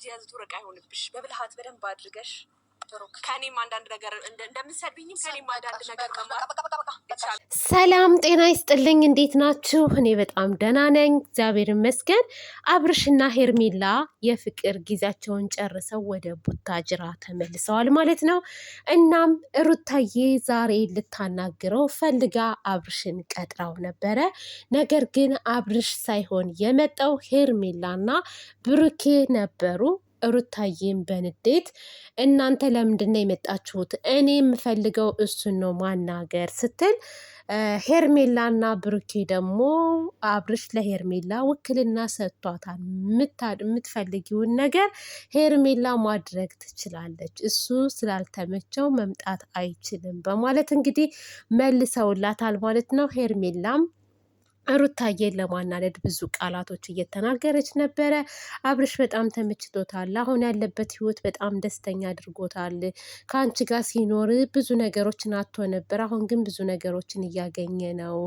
እጅ ያዝቱ ርቅ አይሆንብሽ። በብልሃት በደንብ አድርገሽ ከኔም አንዳንድ ነገር እንደምትሰድብኝም ከኔም አንዳንድ ነገር ሰላም ጤና ይስጥልኝ። እንዴት ናችሁ? እኔ በጣም ደህና ነኝ፣ እግዚአብሔር ይመስገን። አብርሽና ሄርሜላ የፍቅር ጊዜያቸውን ጨርሰው ወደ ቡታጅራ ተመልሰዋል ማለት ነው። እናም ሩታዬ ዛሬ ልታናግረው ፈልጋ አብርሽን ቀጥራው ነበረ። ነገር ግን አብርሽ ሳይሆን የመጣው ሄርሜላና ብሩኬ ነበሩ። ሩታዬም በንዴት እናንተ ለምንድን ነው የመጣችሁት? እኔ የምፈልገው እሱን ነው ማናገር ስትል ሄርሜላና ብሩኬ ደግሞ አብርሽ ለሄርሜላ ውክልና ሰጥቷታል። የምትፈልጊውን ነገር ሄርሜላ ማድረግ ትችላለች፣ እሱ ስላልተመቸው መምጣት አይችልም በማለት እንግዲህ መልሰውላታል ማለት ነው። ሄርሜላም ሩታዬን ለማናደድ ብዙ ቃላቶች እየተናገረች ነበረ። አብርሽ በጣም ተመችቶታል። አሁን ያለበት ህይወት በጣም ደስተኛ አድርጎታል። ከአንቺ ጋር ሲኖር ብዙ ነገሮችን አጥቶ ነበር። አሁን ግን ብዙ ነገሮችን እያገኘ ነው።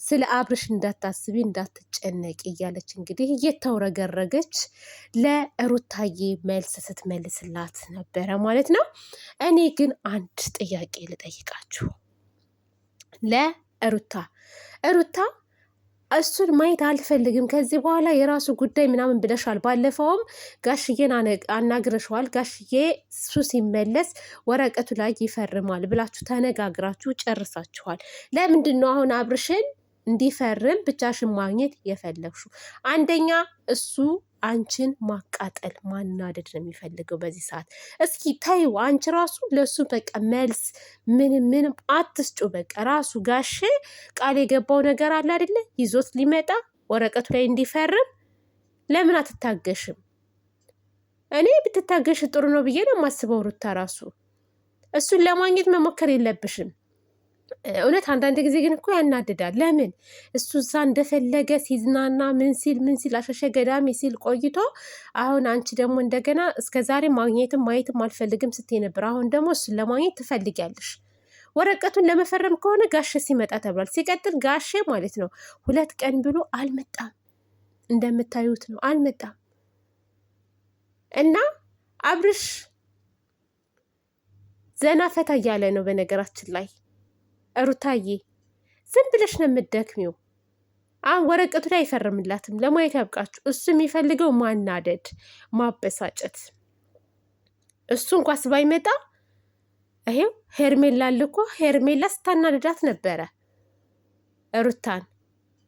ስለ አብርሽ እንዳታስቢ፣ እንዳትጨነቂ እያለች እንግዲህ እየተውረገረገች ለሩታዬ መልስ ስትመልስላት ነበረ ማለት ነው። እኔ ግን አንድ ጥያቄ ልጠይቃችሁ ሩታ እሱን ማየት አልፈልግም ከዚህ በኋላ የራሱ ጉዳይ ምናምን ብለሻል። ባለፈውም ጋሽዬን አናግረሸዋል። ጋሽዬ እሱ ሲመለስ ወረቀቱ ላይ ይፈርማል ብላችሁ ተነጋግራችሁ ጨርሳችኋል። ለምንድን ነው አሁን አብርሽን እንዲፈርም ብቻሽን ማግኘት የፈለግሽው? አንደኛ እሱ አንቺን ማቃጠል ማናደድ ነው የሚፈልገው በዚህ ሰዓት። እስኪ ታዩ አንቺ ራሱ ለሱ በቃ መልስ ምንም አትስጩ። በቃ ራሱ ጋሼ ቃል የገባው ነገር አለ አይደለ? ይዞት ሊመጣ ወረቀቱ ላይ እንዲፈርም ለምን አትታገሽም? እኔ ብትታገሽ ጥሩ ነው ብዬ ነው የማስበው። ሩታ ራሱ እሱን ለማግኘት መሞከር የለብሽም። እውነት አንዳንድ ጊዜ ግን እኮ ያናድዳል። ለምን እሱ እዛ እንደፈለገ ሲዝናና ምን ሲል አሸሸ ገዳሜ ሲል ቆይቶ አሁን አንቺ ደግሞ እንደገና እስከ ዛሬ ማግኘትም ማየትም አልፈልግም ስትይ ነበር። አሁን ደግሞ እሱን ለማግኘት ትፈልጊያለሽ። ወረቀቱን ለመፈረም ከሆነ ጋሼ ሲመጣ ተብሏል። ሲቀጥል ጋሼ ማለት ነው 2 ቀን ብሎ አልመጣም፣ እንደምታዩት ነው አልመጣም። እና አብርሽ ዘና ፈታ እያለ ነው በነገራችን ላይ። ሩታዬ ዝም ብለሽ ነው የምትደክሚው። አሁን ወረቀቱ ላይ አይፈርምላትም። ለማየት ያብቃችሁ። እሱ የሚፈልገው ማናደድ፣ ማበሳጨት። እሱ እንኳስ ባይመጣ ይሄው ሄርሜላ ልኮ ሄርሜላ ስታናደዳት ነበረ ሩታን።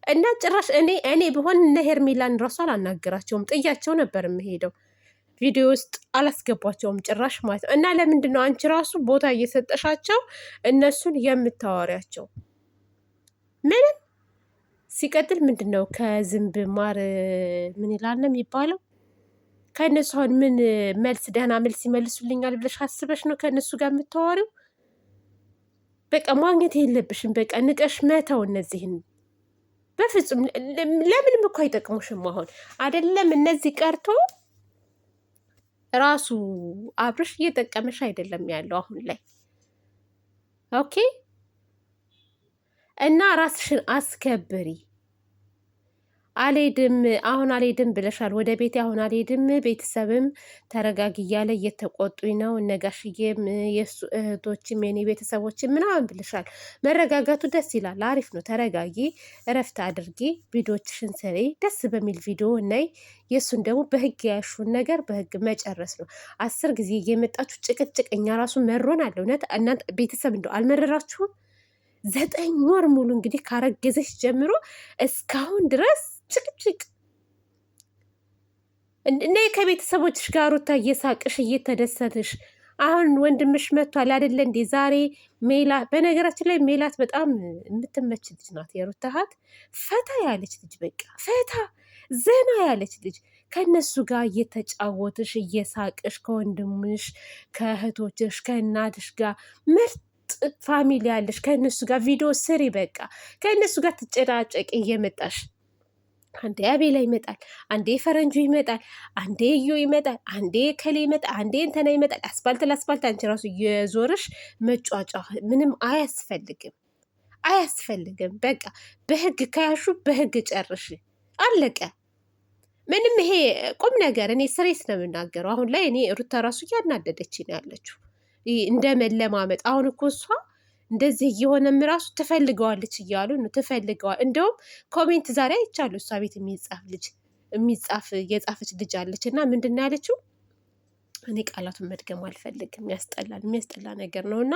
እና ጭራሽ እኔ ብሆን እነ ሄርሜላን ራሱ አላናገራቸውም፣ ጥያቸው ነበር የምሄደው። ቪዲዮ ውስጥ አላስገቧቸውም ጭራሽ ማለት ነው። እና ለምንድን ነው አንቺ ራሱ ቦታ እየሰጠሻቸው እነሱን የምታወሪያቸው? ምንም ሲቀጥል ምንድን ነው ከዝንብ ማር ምን ይላል ነው የሚባለው? ከእነሱ አሁን ምን መልስ ደህና መልስ ይመልሱልኛል ብለሽ አስበሽ ነው ከእነሱ ጋር የምታወሪው? በቃ ማግኘት የለብሽም። በቃ ንቀሽ መተው እነዚህን በፍጹም። ለምንም እኮ አይጠቅሙሽም። አሁን አይደለም እነዚህ ቀርቶ ራሱ አብርሽ እየጠቀመሽ አይደለም ያለው አሁን ላይ። ኦኬ። እና ራስሽን አስከብሪ። አሁን አልሄድም ብለሻል ወደ ቤቴ፣ አሁን አልሄድም። ቤተሰብም ተረጋጊ እያለ እየተቆጡኝ ነው፣ እነጋሽዬም የእሱ እህቶችም የኔ ቤተሰቦችም ምናምን ብለሻል። መረጋጋቱ ደስ ይላል፣ አሪፍ ነው። ተረጋጊ፣ እረፍት አድርጊ፣ ቪዲዮችሽን ስሪ፣ ደስ በሚል ቪዲዮ ነይ። የእሱን ደግሞ በህግ ያሹን ነገር በህግ መጨረስ ነው። 10 ጊዜ እየመጣችሁ ጭቅጭቅ እኛ ራሱ መሮን አለ። እውነት እናንተ ቤተሰብ እንደው አልመረራችሁም? 9 ወር ሙሉ እንግዲህ ካረገዘች ጀምሮ እስካሁን ድረስ ጭቅጭቅ እና ከቤተሰቦችሽ ጋር ሩታ እየሳቅሽ እየተደሰትሽ። አሁን ወንድምሽ መጥቷል አይደለ እንዴ? ዛሬ ሜላት፣ በነገራችን ላይ ሜላት በጣም የምትመች ልጅ ናት። የሩታ እህት ፈታ ያለች ልጅ፣ በቃ ፈታ ዘና ያለች ልጅ። ከእነሱ ጋር እየተጫወትሽ እየሳቅሽ ከወንድምሽ ከእህቶችሽ ከእናትሽ ጋር ምርጥ ፋሚሊ ያለሽ ከእነሱ ጋር ቪዲዮ ስሪ። በቃ ከእነሱ ጋር ትጨዳጨቅ እየመጣሽ አንዴ አቤላ ይመጣል፣ አንዴ ፈረንጁ ይመጣል፣ አንዴ እዮ ይመጣል፣ አንዴ ከሌ ይመጣል፣ አንዴ እንተና ይመጣል። አስፋልት ለአስፋልት አንቺ ራሱ የዞርሽ መጫጫ ምንም አያስፈልግም። በቃ በህግ ከያሹ በህግ ጨርሽ፣ አለቀ። ምንም ይሄ ቁም ነገር እኔ ስሬስ ነው የምናገረው። አሁን ላይ እኔ ሩታ ራሱ እያናደደች ነው ያለችው እንደ መለማመጥ። አሁን እኮ እሷ እንደዚህ እየሆነም ራሱ ትፈልገዋለች እያሉ ነው። ትፈልገዋል። እንደውም ኮሜንት ዛሬ አይቻለሁ እሷ ቤት የጻፈች ልጅ አለች እና ምንድን ነው ያለችው? እኔ ቃላቱን መድገም አልፈልግም፣ የሚያስጠላ ነገር ነው። እና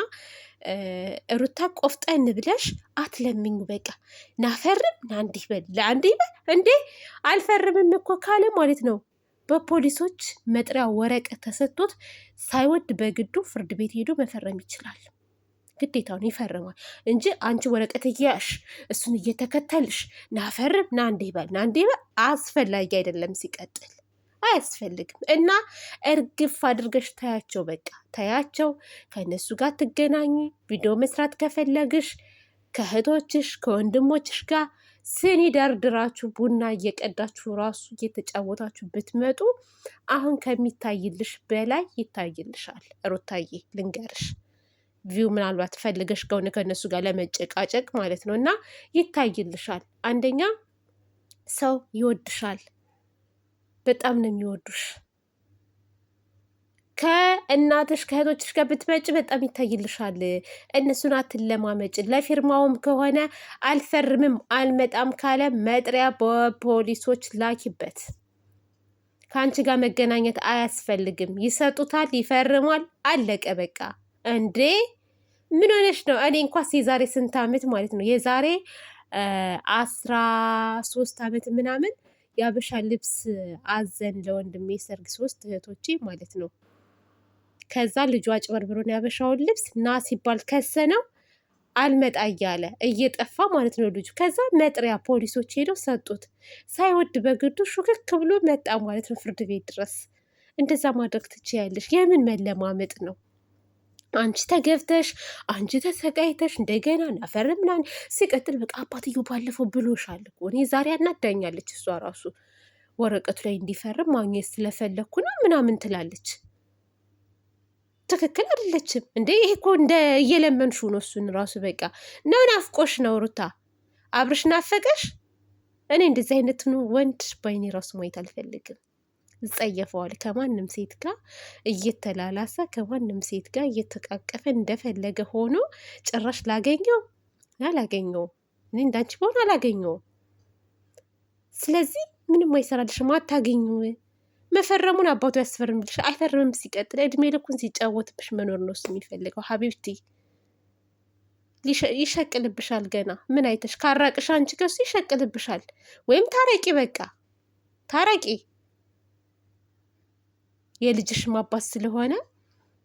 ሩታ ቆፍጠን ብለሽ አትለምኙ፣ በቃ ናፈርም ናንዲህ በል ለአንዲህ በል እንዴ። አልፈርምም እኮ ካለ ማለት ነው በፖሊሶች መጥሪያ ወረቀት ተሰጥቶት ሳይወድ በግዱ ፍርድ ቤት ሄዶ መፈረም ይችላል። ግዴታውን ይፈርማል እንጂ አንቺ ወረቀት እያያሽ እሱን እየተከተልሽ ናፈርም ናንዲህ በል አስፈላጊ አይደለም። ሲቀጥል አያስፈልግም። እና እርግፍ አድርገሽ ታያቸው፣ በቃ ታያቸው። ከእነሱ ጋር ትገናኝ። ቪዲዮ መስራት ከፈለግሽ ከእህቶችሽ ከወንድሞችሽ ጋር ስኒ ደርድራችሁ ቡና እየቀዳችሁ ራሱ እየተጫወታችሁ ብትመጡ አሁን ከሚታይልሽ በላይ ይታይልሻል። ሩታዬ ልንገርሽ፣ ቪው ምናልባት ፈልገሽ ከሆነ ከእነሱ ጋር ለመጨቃጨቅ ማለት ነው። እና ይታይልሻል። አንደኛ ሰው ይወድሻል፣ በጣም ነው የሚወዱሽ። ከእናትሽ ከእህቶችሽ ጋር ብትመጭ በጣም ይታይልሻል። እነሱን አትለማመጭ። ለፊርማውም ከሆነ አልፈርምም አልመጣም ካለ መጥሪያ በፖሊሶች ላኪበት። ከአንቺ ጋር መገናኘት አያስፈልግም። ይሰጡታል፣ ይፈርሟል፣ አለቀ በቃ። እንዴ ምን ሆነሽ ነው? እኔ እንኳስ የዛሬ ስንት ዓመት ማለት ነው የዛሬ 13 ዓመት ምናምን የአበሻ ልብስ አዘን ለወንድሜ ሰርግ 3 እህቶቼ ማለት ነው። ከዛ ልጇ አጭበርብሮን ያበሻውን ልብስ ና ሲባል ከሰነው አልመጣ እያለ እየጠፋ ማለት ነው ልጁ። ከዛ መጥሪያ ፖሊሶች ሄደው ሰጡት። ሳይወድ በግዱ ሹክክ ብሎ መጣ ማለት ነው ፍርድ ቤት ድረስ። እንደዛ ማድረግ ትችያለሽ። የምን መለማመጥ ነው? አንቺ ተገብተሽ አንቺ ተሰቃይተሽ እንደገና ናፈርም ምናምን። ሲቀጥል በቃ አባትየው ባለፈው ብሎሻል እኮ። እኔ ዛሬ አናዳኛለች እሷ ራሱ ወረቀቱ ላይ እንዲፈርም ማግኘት ስለፈለግኩ ነው ምናምን ትላለች። ትክክል አይደለችም እንዴ? ይሄ እኮ እንደ እየለመንሹ ነው እሱን ራሱ። በቃ ነው ናፍቆሽ ነው ሩታ። አብርሽ ናፈቀሽ? እኔ እንደዚህ አይነት ወንድ በአይኔ ራሱ ማየት አልፈልግም። ይጸየፈዋል። ከማንም ሴት ጋር እየተላላሰ ከማንም ሴት ጋር እየተቃቀፈ እንደፈለገ ሆኖ ጭራሽ አላገኘው። እኔ እንዳንቺ በሆነ አላገኘው። ስለዚህ ምንም አይሰራልሽም፣ አታገኙ። መፈረሙን አባቱ ያስፈርምልሽ፣ አይፈርምም። ሲቀጥል እድሜ ልኩን ሲጫወትብሽ መኖር ነው እሱ የሚፈልገው። ሀቢብቲ ይሸቅልብሻል። ገና ምን አይተሽ ካራቅሽ አንቺ ከሱ ይሸቅልብሻል። ወይም ታረቂ፣ በቃ ታረቂ። የልጅሽ ማባት ስለሆነ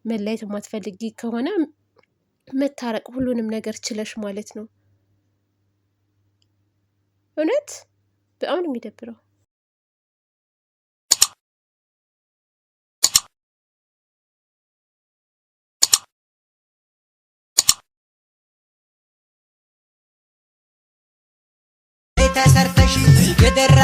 መለየት የማትፈልጊ ከሆነ መታረቅ፣ ሁሉንም ነገር ችለሽ ማለት ነው። እውነት በጣም ነው የሚደብረው። ተሰርተሽ የደራ